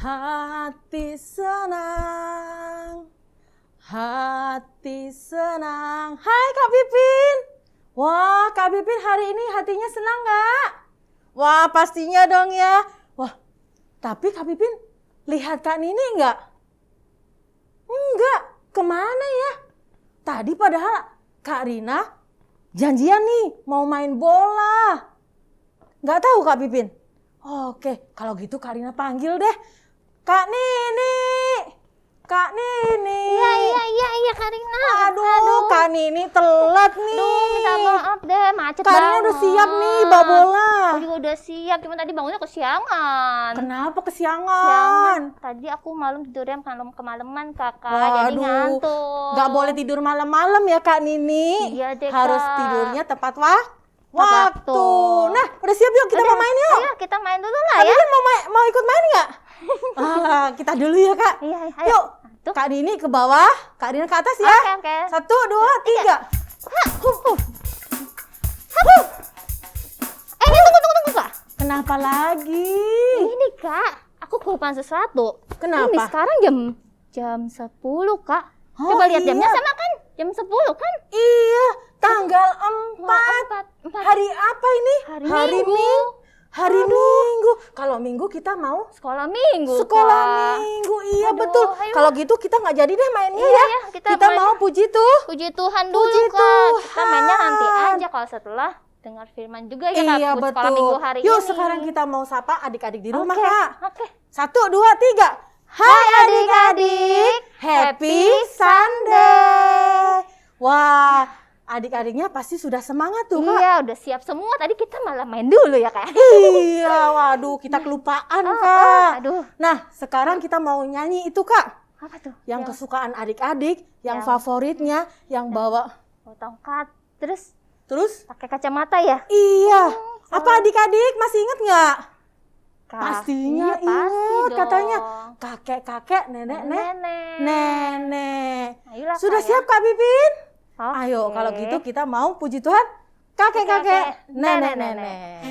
Hati senang, hati senang. Hai Kak Pipin. Wah, Kak Pipin hari ini hatinya senang nggak? Wah, pastinya dong ya. Wah, tapi Kak Pipin lihat Kak Nini nggak? Enggak, kemana ya? Tadi padahal Kak Rina janjian nih mau main bola. Nggak tahu Kak Pipin? Oke, kalau gitu Kak Rina panggil deh. Kak Nini! Kak Nini! Iya Kak Rina. Aduh, Kak Nini telat nih. Aduh, minta maaf deh, macet Kak banget. Rina udah siap nih bawa bola. Aku juga udah siap, cuma tadi bangunnya kesiangan. Kenapa kesiangan? Tadi aku malam tidurnya kemalaman kakak, jadi ngantuk. Gak boleh tidur malam-malam ya Kak Nini. Iya deh, harus Kak. tidurnya tepat waktu. Waktu. Nah, udah siap yuk kita mau main yuk. Ayo kita main dulu lah Tapi ya. kan mau ikut main nggak? Kita dulu ya Kak. Iya, ayo. Yuk, Tuh. Kak Nini ke bawah, Kak Rina ke atas ya. Oke. 1, 2, 3. Tunggu Kak. Kenapa lagi? Ini Kak, aku kelupaan sesuatu. Kenapa? Ini sekarang jam 10 Kak. Oh, Coba lihat jamnya iya. sama kan? Jam 10 kan? Iya, tanggal 4. Empat. Hari apa ini? Hari Minggu. Hari Minggu. Kalau Minggu kita mau Sekolah Minggu. sekolah Kak. Minggu. Iya Aduh, betul. ayo. Kalau gitu kita nggak jadi deh mainnya Iya, ya. ya, kita Kita main. mau puji tuh. Puji Tuhan dulu Puji Kak. Kita Tuhan. mainnya nanti aja kalau setelah dengar firman juga ya Kak. Iya Sekolah betul. Minggu hari Yuk ini. sekarang kita mau sapa adik-adik di rumah Oke, Kak. Oke. 1, 2, 3. Hai adik-adik, happy Sunday. Wah, adik-adiknya pasti sudah semangat tuh Kak. Iya, udah siap semua. Tadi kita malah main dulu ya Kak. Iya, waduh kita kelupaan Kak. Aduh, Nah, sekarang kita mau nyanyi itu Kak. apa tuh? Yang kesukaan adik-adik, yang Yang- favoritnya, yang bawa. Oh, tongkat. Terus? Pakai kacamata ya? Iya. Apa adik-adik masih inget nggak? Kak. Pastinya Iya, pasti inget dong. katanya. Kakek-kakek, nenek-nenek. Nenek. Nenek. Ayolah, Sudah Kak, siap Kak Pipin? Ya. Ayo, Oke. kalau gitu kita mau puji Tuhan. Kakek-kakek, Kakek, nenek-nenek.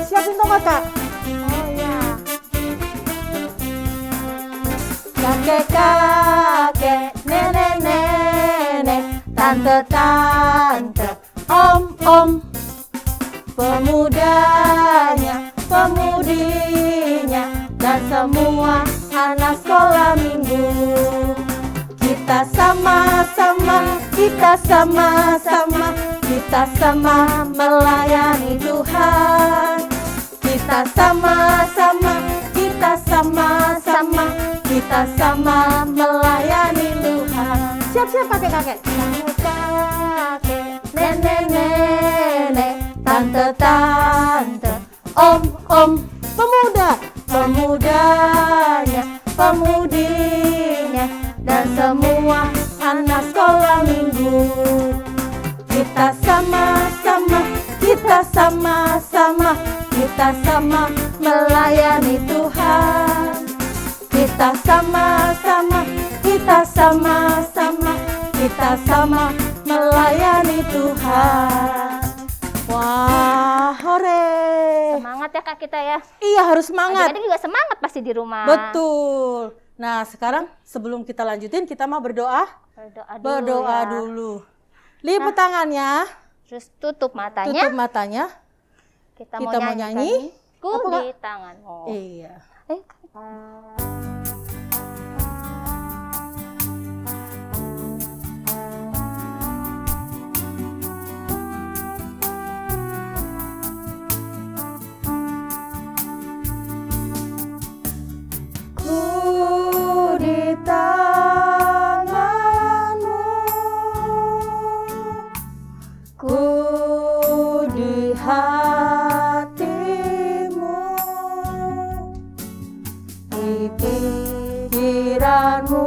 Siapin tongkat Kak. Oh iya. Kakek-kakek, nenek-nenek, tante-tante, om-om, pemudanya, pemudinya, dan semua anak sekolah minggu. Kita sama-sama, kita sama-sama, kita sama melayani Tuhan. Kita sama-sama, kita sama-sama, kita sama melayani Tuhan. Siap-siap kakek-kakek. Kakek, nenek-nenek, tante-tante, om-om, pemuda, pemudanya, pemudinya, dan semua anak sekolah minggu. Kita sama-sama, kita sama-sama, kita sama melayani Tuhan. Kita sama-sama, kita sama-sama, kita sama melayani Tuhan. Wah, hore. Semangat ya Kak kita ya. Iya, harus semangat. Adik-adik juga semangat pasti di rumah. Betul. Nah, sekarang sebelum kita lanjutin, kita mau berdoa. Berdoa ya. dulu. Liput tangannya, Terus tutup matanya. tutup matanya. Kita Kita mau nyanyi. Ku Apa, Kak? di tanganmu. Iya. Ayo. Ku di tanganmu, ku di hatimu, di pikiranmu,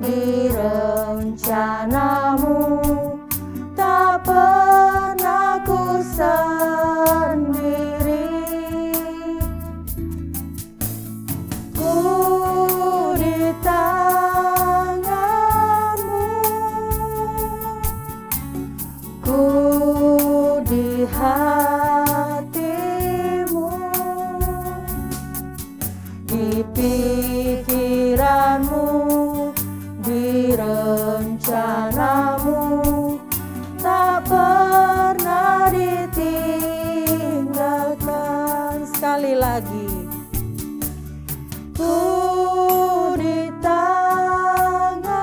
di rencanamu, tak pernah ku sendiri. Ku di tanganmu, ku di hatimu, rencanamu, tak pernah ditinggalkan. Sekali lagi. Ku di tanganmu,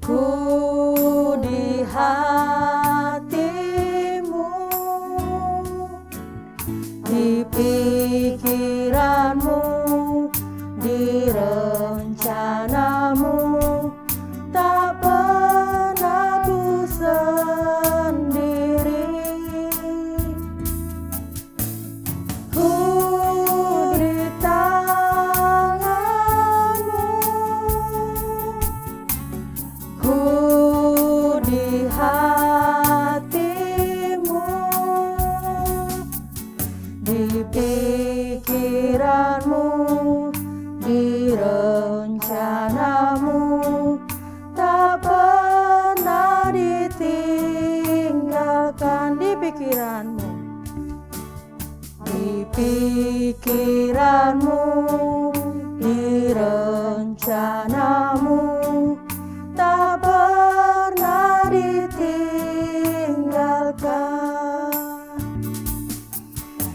ku di hatimu, di pikiranmu, di rencanamu, tak pernah ku sendiri. Ku di tanganmu, ku di hatimu, di pikiranmu, di rencanamu, tak pernah ditinggalkan. Di pikiranmu, di pikiranmu, di rencanamu, tak pernah ditinggalkan.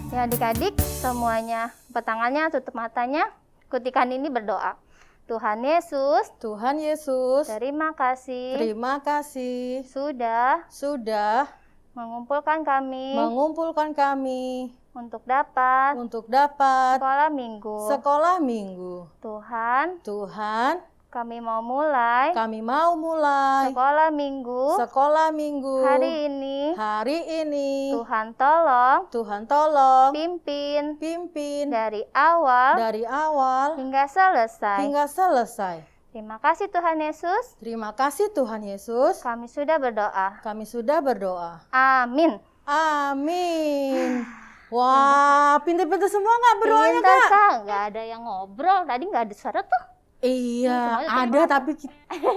Ya adik-adik semuanya, tangannya, tutup matanya, ikutikan ini berdoa. Tuhan Yesus, Tuhan Yesus, terima kasih terima kasih sudah sudah mengumpulkan kami untuk dapat sekolah minggu. sekolah minggu. Tuhan, kami mau mulai kami mau mulai sekolah minggu sekolah minggu hari ini. Tuhan tolong pimpin Dari awal hingga selesai. Terima kasih Tuhan Yesus. Terima kasih Tuhan Yesus. Kami sudah berdoa. Amin. Amin. Wah, pintar-pintar semua nggak berdoanya, Pintar, Kak? Kak. Nggak ada yang ngobrol. Tadi nggak ada suara tuh. Iya, Semuanya ada tapi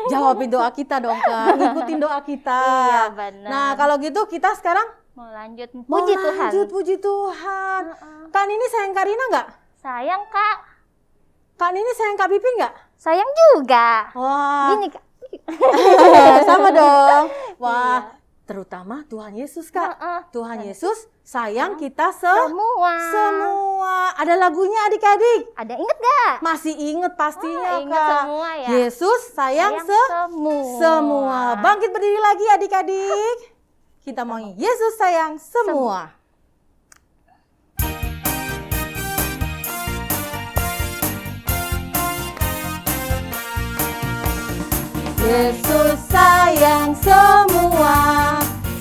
jawabin doa kita dong, Kak. Ngikutin doa kita. Iya, benar. Nah, kalau gitu kita sekarang Mau lanjut. mau Puji Tuhan. lanjut, puji Tuhan. Kak Nini sayang Kak Rina nggak? Sayang, Kak. Kak Nini sayang Kak Pipin nggak? Sayang juga. Wah, Gini, Kak. sama dong. Wah, Iya. terutama Tuhan Yesus, Kak. Heeh. Tuhan Yesus sayang kita Semua. semua. Ada lagunya adik-adik. Ada inget gak? Masih inget pastinya, Ingat Kak. semua ya. Yesus sayang semua. Bangkit berdiri lagi adik-adik. Kita mau nyanyi, Yesus sayang semua. Yesus sayang semua,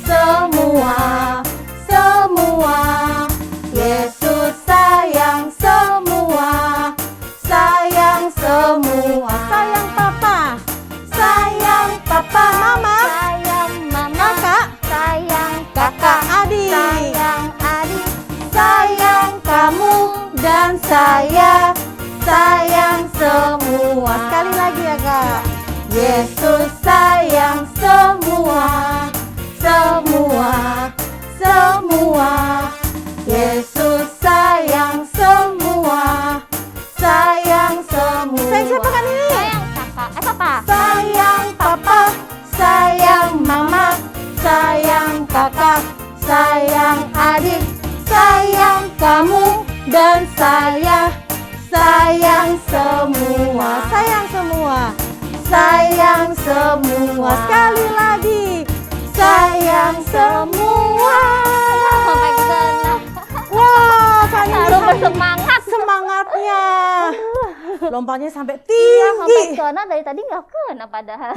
semua, semua. Yesus sayang semua, sayang semua. Sayang papa, mama, Sayang mama. kakak, Sayang kakak, adik. Sayang adik. Sayang kamu dan saya, sayang semua. Sekali lagi ya, Kak. Yesus sayang semua, semua, semua. Yesus sayang semua, sayang semua. Sayang siapa kan ini? Sayang kakak. Papa. Sayang papa, sayang mama, sayang kakak, sayang adik, sayang kamu dan saya, sayang semua, sayang semua, sayang semua. Sekali lagi, sayang semua. Sampai kena. Wah, Kak Nini Harus sampai bersemangat. semangatnya. Lompatnya sampai Iya, sampai tinggi. kena dari tadi nggak kena padahal.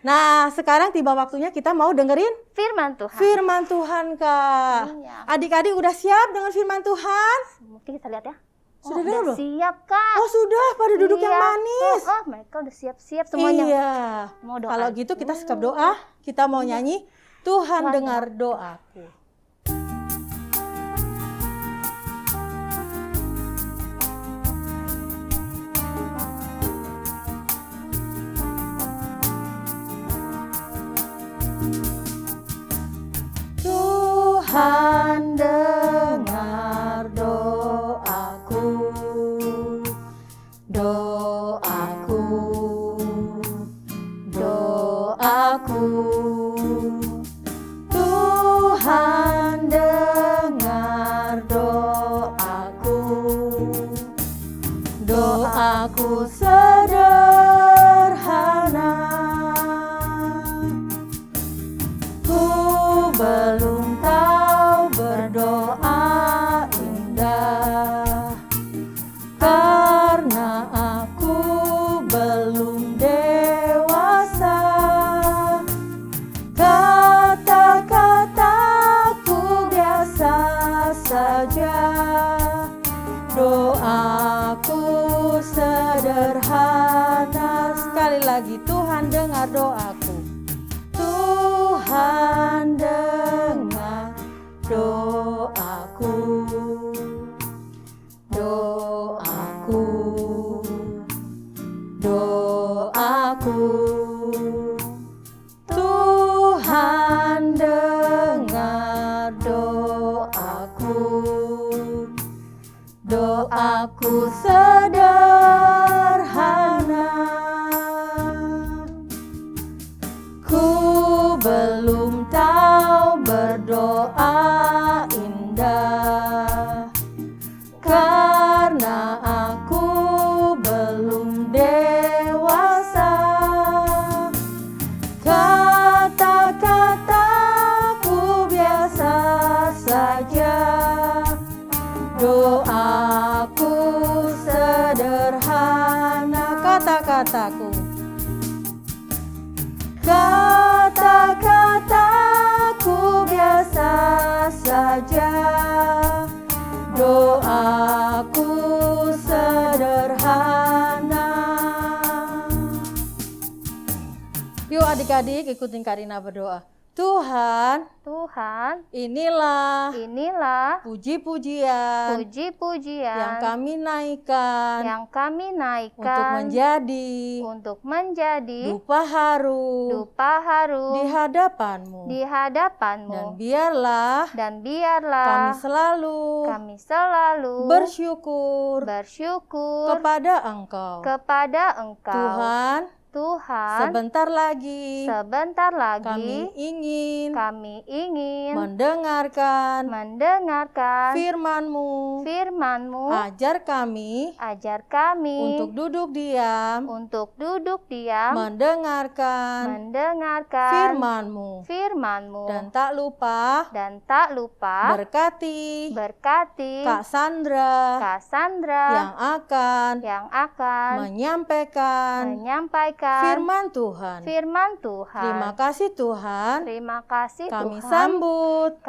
Nah, sekarang tiba waktunya kita mau dengerin Firman Tuhan. firman Tuhan, Kak. Iya. Adik-adik udah siap dengan firman Tuhan? Mungkin kita lihat ya. Sudah udah dengar belum? siap, Kak. Oh, sudah pada duduk yang Iya. manis. Mereka udah siap-siap semuanya. Iya. Mau doa. Kalau gitu kita sikap doa, kita mau nyanyi Tuhan Tuhan dengar doaku. Tuhan dengar doaku, doaku, doaku. Tuhan dengar doaku, doaku sederhana. Ku belum tahu berdoa indah, karena aku belum dewasa. Kata-kataku biasa saja, doaku sederhana. Sekali lagi, Tuhan dengar doaku, Tuhan dengar doaku, doaku, doaku. Tuhan dengar doaku, doaku sederhana. Ku belum tahu berdoa indah, karena aku belum dewasa. Kata-kataku biasa saja, doaku sederhana. Kata-kataku, kata-kataku biasa saja, doaku sederhana. Yuk adik-adik ikutin Karina berdoa. Tuhan, Tuhan, inilah inilah puji-pujian puji-pujian yang kami naikkan untuk menjadi dupa haru di hadapanmu. Dan biarlah dan biarlah kami selalu bersyukur kepada Engkau. Tuhan, sebentar lagi kami ingin mendengarkan firman-Mu. Ajar kami untuk duduk diam mendengarkan firman-Mu. Dan tak lupa berkati Kak Sandra yang akan menyampaikan firman Tuhan. Terima kasih Tuhan. Kami sambut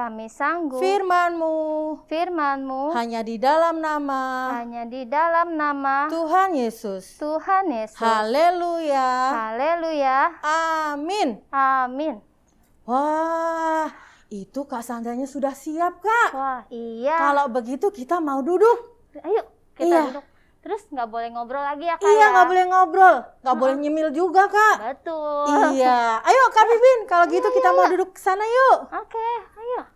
firman-Mu hanya di dalam nama Tuhan Yesus. Haleluya. Amin. Wah, itu Kak Sandranya sudah siap, Kak. Wah, iya. Kalau begitu kita mau duduk. Ayo kita Iya. duduk. Terus nggak boleh ngobrol lagi ya Kak? Iya, ya? nggak boleh ngobrol, nggak boleh nyemil juga, Kak. Betul. Iya, ayo Kak Pipin, kalau gitu kita mau duduk ke sana yuk. Oke, ayo.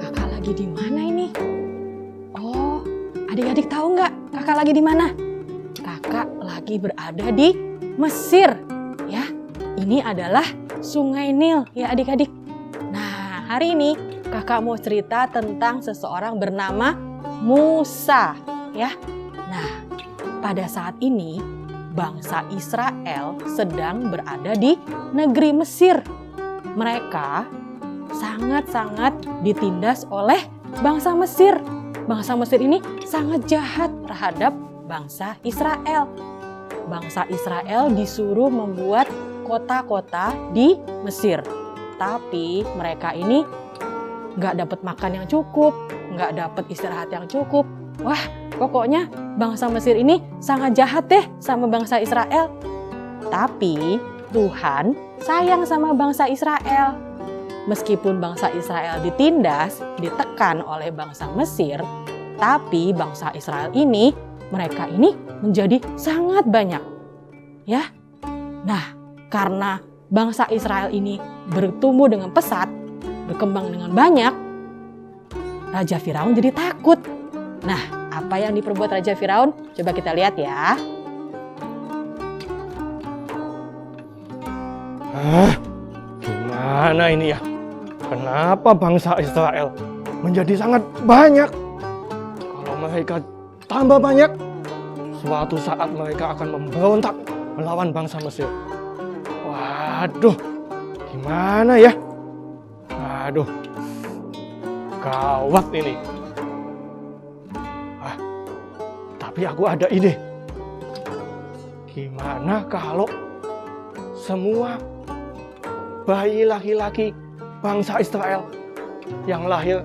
Kakak lagi di mana ini? Oh, adik-adik tahu nggak kakak lagi di mana? Kakak lagi berada di Mesir, ya. Ini adalah Sungai Nil, ya adik-adik. Nah, hari ini kakak mau cerita tentang seseorang bernama Musa, ya. Nah, pada saat ini bangsa Israel sedang berada di negeri Mesir. Mereka sangat-sangat ditindas oleh bangsa Mesir. Bangsa Mesir ini sangat jahat terhadap bangsa Israel. Bangsa Israel disuruh membuat kota-kota di Mesir. Tapi mereka ini nggak dapat makan yang cukup, nggak dapat istirahat yang cukup. Wah, pokoknya bangsa Mesir ini sangat jahat deh sama bangsa Israel. Tapi Tuhan sayang sama bangsa Israel. Meskipun bangsa Israel ditindas, ditekan oleh bangsa Mesir, tapi bangsa Israel ini, mereka ini menjadi sangat banyak. Ya. Nah, karena bangsa Israel ini bertumbuh dengan pesat, berkembang dengan banyak, Raja Firaun jadi takut. Nah, apa yang diperbuat Raja Firaun? Coba kita lihat ya. Gimana ini ya? Kenapa bangsa Israel menjadi sangat banyak? Kalau mereka tambah banyak, suatu saat mereka akan memberontak melawan bangsa Mesir. Waduh, gimana ya? Aduh, gawat ini. Tapi aku ada ide. Gimana kalau semua bayi laki-laki bangsa Israel yang lahir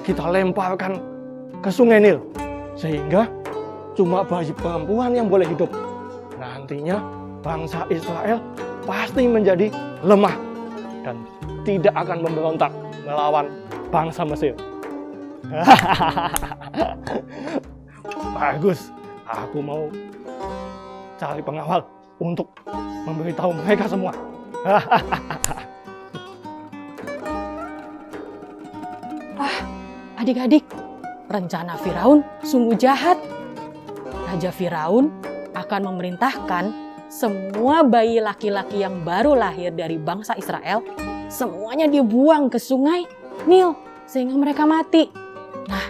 kita lemparkan ke Sungai Nil, sehingga cuma bayi perempuan yang boleh hidup. Nantinya bangsa Israel pasti menjadi lemah dan tidak akan memberontak melawan bangsa Mesir. Bagus, aku mau cari pengawal untuk memberitahu mereka semua. Adik-adik, rencana Firaun sungguh jahat. Raja Firaun akan memerintahkan semua bayi laki-laki yang baru lahir dari bangsa Israel, semuanya dibuang ke Sungai Nil sehingga mereka mati. Nah,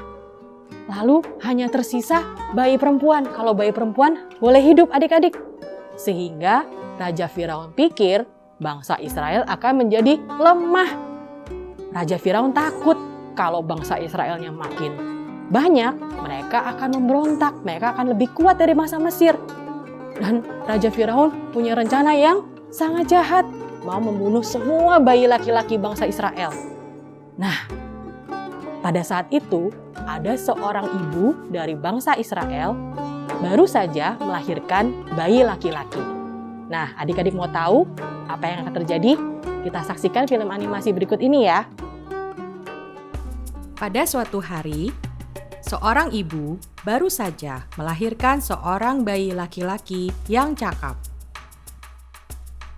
lalu hanya tersisa bayi perempuan. Kalau bayi perempuan boleh hidup adik-adik. Sehingga Raja Firaun pikir bangsa Israel akan menjadi lemah. Raja Firaun takut kalau bangsa Israelnya makin banyak, mereka akan memberontak, mereka akan lebih kuat dari bangsa Mesir. Dan Raja Firaun punya rencana yang sangat jahat, mau membunuh semua bayi laki-laki bangsa Israel. Nah, pada saat itu ada seorang ibu dari bangsa Israel baru saja melahirkan bayi laki-laki. Nah, adik-adik mau tahu apa yang akan terjadi? Kita saksikan film animasi berikut ini ya. Pada suatu hari, seorang ibu baru saja melahirkan seorang bayi laki-laki yang cakap.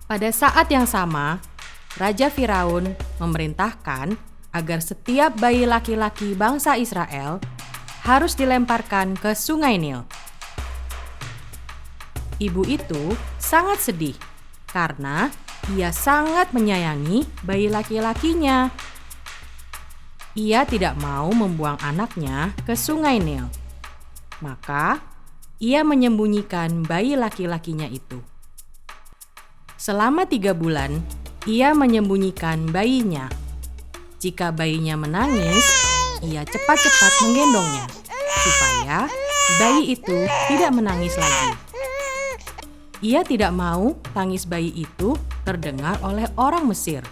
Pada saat yang sama, Raja Firaun memerintahkan agar setiap bayi laki-laki bangsa Israel harus dilemparkan ke Sungai Nil. Ibu itu sangat sedih karena ia sangat menyayangi bayi laki-lakinya. Ia tidak mau membuang anaknya ke Sungai Nil. Maka, ia menyembunyikan bayi laki-lakinya itu. Selama 3 bulan, ia menyembunyikan bayinya. Jika bayinya menangis, ia cepat-cepat menggendongnya, supaya bayi itu tidak menangis lagi. Ia tidak mau tangis bayi itu terdengar oleh orang Mesir.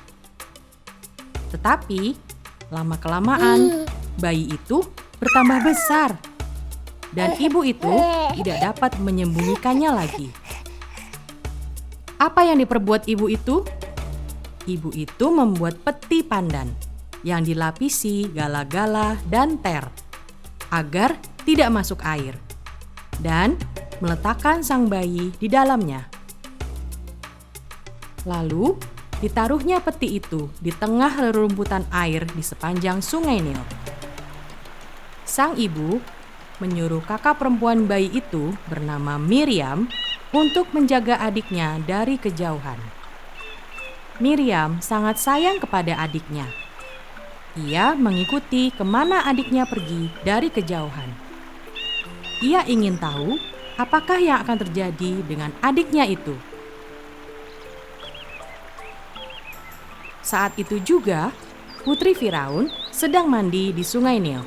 Tetapi, lama-kelamaan, bayi itu bertambah besar. Dan ibu itu tidak dapat menyembunyikannya lagi. Apa yang diperbuat ibu itu? Ibu itu membuat peti pandan yang dilapisi gala-gala dan ter agar tidak masuk air, dan meletakkan sang bayi di dalamnya. Lalu ditaruhnya peti itu di tengah rerumputan air di sepanjang Sungai Nil. Sang ibu menyuruh kakak perempuan bayi itu bernama Miriam untuk menjaga adiknya dari kejauhan. Miriam sangat sayang kepada adiknya. Ia mengikuti kemana adiknya pergi dari kejauhan. Ia ingin tahu apakah yang akan terjadi dengan adiknya itu. Saat itu juga, Putri Firaun sedang mandi di Sungai Nil.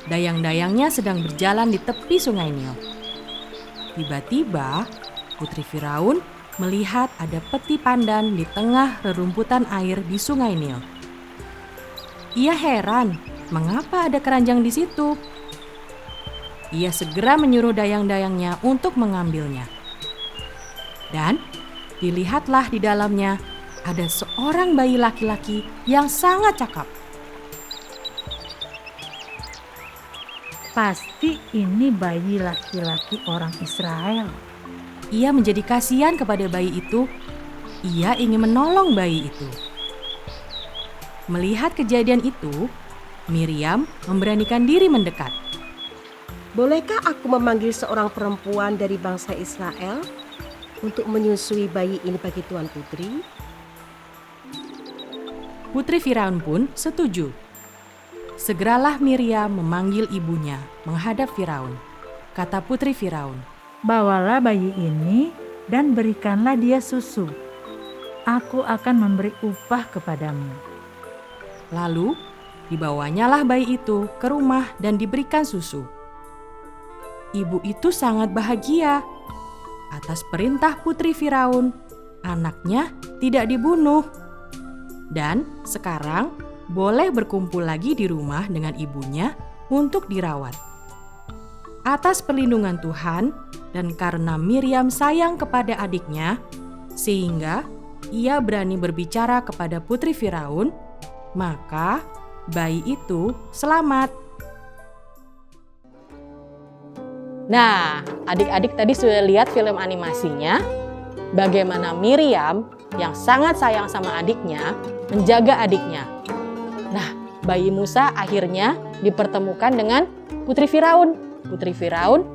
Dayang-dayangnya sedang berjalan di tepi Sungai Nil. Tiba-tiba, Putri Firaun melihat ada peti pandan di tengah rerumputan air di Sungai Nil. Ia heran, mengapa ada keranjang di situ? Ia segera menyuruh dayang-dayangnya untuk mengambilnya. Dan dilihatlah di dalamnya ada seorang bayi laki-laki yang sangat cakap. Pasti ini bayi laki-laki orang Israel. Ia menjadi kasihan kepada bayi itu. Ia ingin menolong bayi itu. Melihat kejadian itu, Miriam memberanikan diri mendekat. Bolehkah aku memanggil seorang perempuan dari bangsa Israel untuk menyusui bayi ini bagi Tuan Putri? Putri Firaun pun setuju. Segeralah Miriam memanggil ibunya menghadap Firaun. Kata Putri Firaun, Bawalah bayi ini dan berikanlah dia susu. Aku akan memberi upah kepadamu. lalu dibawanyalah bayi itu ke rumah dan diberikan susu. Ibu itu sangat bahagia. Atas perintah Putri Firaun, anaknya tidak dibunuh. Dan sekarang boleh berkumpul lagi di rumah dengan ibunya untuk dirawat. Atas perlindungan Tuhan dan karena Miriam sayang kepada adiknya, sehingga ia berani berbicara kepada Putri Firaun, maka bayi itu selamat. Nah, adik-adik tadi sudah lihat film animasinya, bagaimana Miriam yang sangat sayang sama adiknya, menjaga adiknya. Nah, bayi Musa akhirnya dipertemukan dengan Putri Firaun. Putri Firaun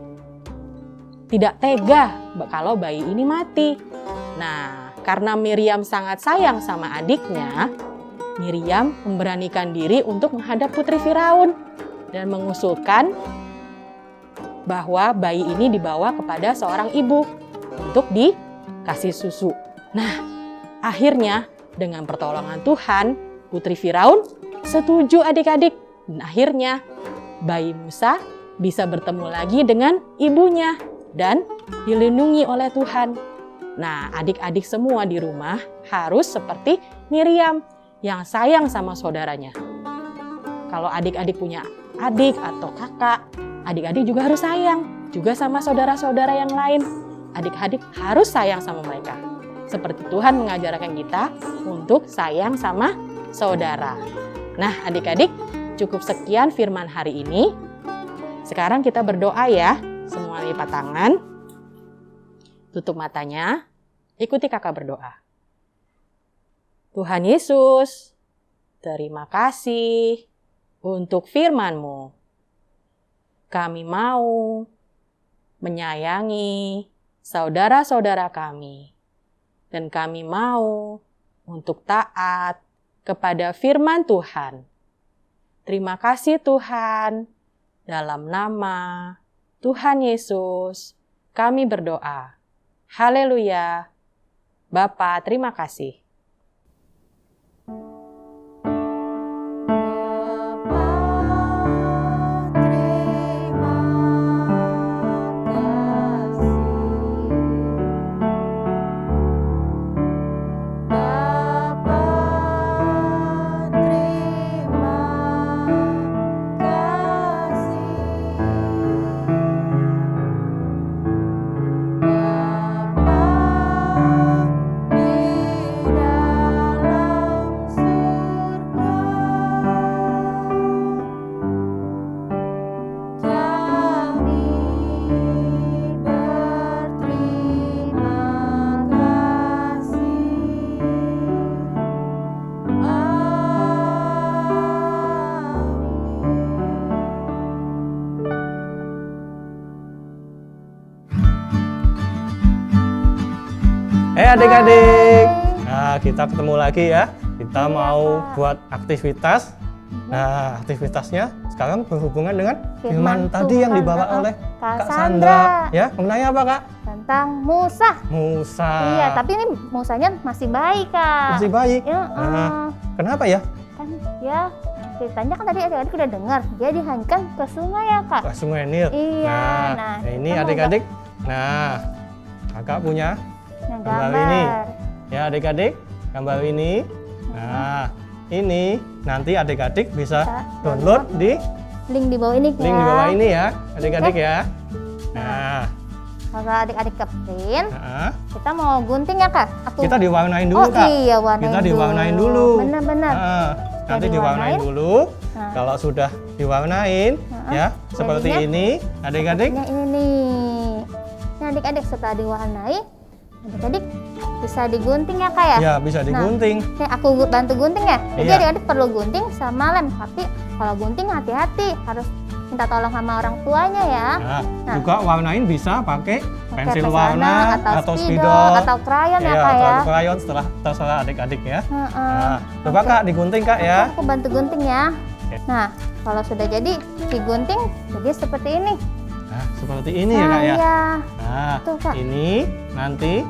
tidak tega kalau bayi ini mati. Nah, karena Miriam sangat sayang sama adiknya, Miriam memberanikan diri untuk menghadap Putri Firaun dan mengusulkan bahwa bayi ini dibawa kepada seorang ibu untuk dikasih susu. Nah, akhirnya dengan pertolongan Tuhan, Putri Firaun setuju adik-adik. Dan akhirnya bayi Musa bisa bertemu lagi dengan ibunya dan dilindungi oleh Tuhan. Nah, adik-adik semua di rumah harus seperti Miriam yang sayang sama saudaranya. Kalau adik-adik punya adik atau kakak, adik-adik juga harus sayang juga sama saudara-saudara yang lain. Adik-adik harus sayang sama mereka. Seperti Tuhan mengajarkan kita untuk sayang sama saudara. Nah, adik-adik, cukup sekian firman hari ini. Sekarang kita berdoa ya. Semua lipat tangan. Tutup matanya. Ikuti kakak berdoa. Tuhan Yesus, terima kasih untuk firman-Mu. Kami mau menyayangi saudara-saudara kami. Dan kami mau untuk taat kepada firman Tuhan. Terima kasih Tuhan. Dalam nama Tuhan Yesus, kami berdoa. Haleluya. Bapa, terima kasih. Adik-adik, nah kita ketemu lagi ya. Kita mau buat aktivitas. Nah, aktivitasnya sekarang berhubungan dengan firman tadi yang dibawa oleh Kak Sandra. Ya, mengenai apa Kak? Tentang Musa. Musa. Iya, tapi ini Musanya masih baik, Kak. Masih baik. Ya, Nah, kenapa ya? kan ya ceritanya kan tadi adik-adik udah dengar, dia dihanyutkan ke sungai ya, Kak. Ke Sungai Nil. Iya, Nah, nah, ini kita mau adik-adik. Nah, Kakak punya yang gambar gambar. ini. Ya adik-adik, gambar ini. Nah, ini nanti adik-adik bisa download di Link di bawah ini ya. link di bawah ini ya, adik-adik ya. Nah, Kalau adik-adik ke print, nah, kita mau gunting ya, Kak? kita diwarnain dulu Oh Kak. iya, warnain Kita diwarnain dulu. Benar-benar. Nah, nanti diwarnain dulu. Nah. Kalau sudah diwarnain, ya seperti jadinya ini, adik-adik. Nah, ini nih. Nah, adik-adik setelah diwarnai, adik-adik bisa digunting ya, Kak ya? Ya bisa digunting. Nih, aku bantu gunting ya. Jadi Iya. adik-adik perlu gunting sama lem, tapi kalau gunting hati-hati, harus minta tolong sama orang tuanya ya. Nah, juga warnain bisa pakai Pakai pensil pensil warna atau spidol spidol atau krayon ya, Kak, ya. atau krayon, terserah adik-adik ya. Heeh. Nah, coba Kak digunting Kak ya. Aku bantu gunting ya. Oke. Nah, kalau sudah jadi digunting, jadi seperti ini. Nah, seperti ini ya Kak ya. Iya. Nah, Tuh, Kak. ini nanti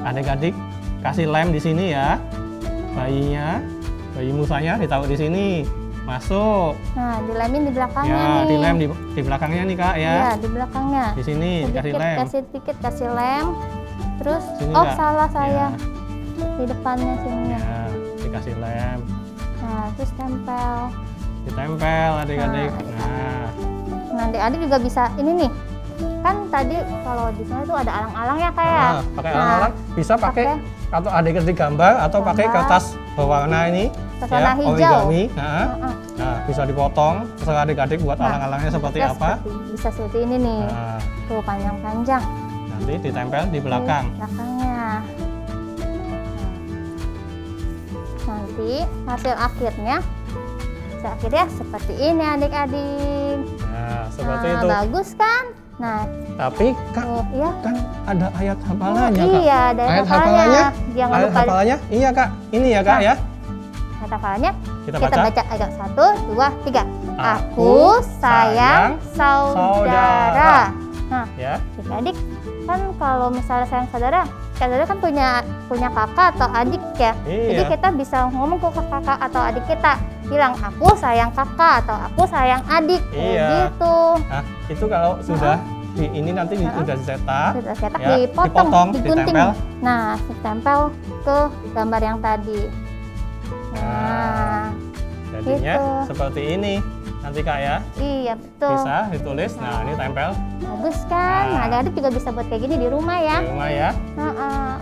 adik-adik kasih lem di sini ya. Bayi musanya ditaruh di sini. Masuk. Nah, dilemin di belakangnya Ya, nih. dilem di belakangnya nih Kak ya. Iya, di belakangnya. Di sini kasih lem. Kasih lem. Terus, Sini, oh Kak. salah saya. Ya, Di depannya sini. ya, dikasih lem. Nah, terus tempel. Ditempel adik-adik. Nah, Nah, adik-adik juga bisa ini nih. Kan tadi kalau di sana tuh ada alang-alang ya kayak. nah, pakai alang-alang bisa pakai atau adik-adik gambar atau pakai Gambar. kertas berwarna ini Kertas warna hijau. origami. Nah, Heeh. nah, bisa dipotong terserah adik-adik buat Nah, alang-alangnya seperti Kita apa. bisa seperti ini nih. Nah, Tuh panjang-panjang. nanti ditempel di belakang. Di belakangnya. Nah, nanti hasil akhirnya seperti ini adik-adik. Nah, seperti Nah, itu. bagus kan? Nah, Tapi Kak, tuh ya. kan ada ayat hafalannya Kak. Iya, ada Ayat hafalannya. hafalannya? Jangan Ayat lupa hafalannya? Iya Kak. Ini ya Kak Nah, ya. ayat hafalannya. Kita Kita baca. baca agak 1, 2, 3. Aku Aku sayang saudara. Nah, Ya. adik kan kalau misalnya sayang saudara kan punya kakak atau adik ya. Jadi Iya. kita bisa ngomong ke kakak atau adik kita, bilang aku sayang kakak atau aku sayang adik. Kayak Iya. gitu. Nah, itu kalau sudah di ini nanti sudah dicetak. Sudah cetak, Ya, dipotong, digunting. ditempel. Nah, ditempel ke gambar yang tadi. Nah, Jadinya gitu. seperti ini. Nanti Kak ya iya betul. bisa ditulis. Nah, ini tempel Bagus kan? Nah. Nah, adik-adik juga bisa buat kayak gini di rumah ya. di rumah ya.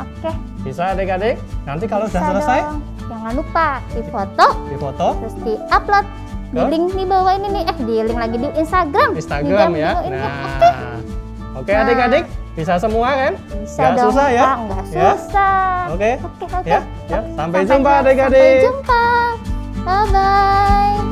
Oke. Bisa adik-adik. Nanti kalau Bisa sudah selesai dong. Jangan lupa difoto, difoto terus di-upload di Ke? link di bawah ini nih. Di link lagi di Instagram. Instagram Di ya. bawah ini. Nah, oke Nah. adik-adik bisa semua kan? Bisa Nggak dong, susah ya? Kak. Nggak Ya. susah. Oke. Oke. Ya, ya. Sampai jumpa Sampai adik-adik. jumpa. Bye-bye.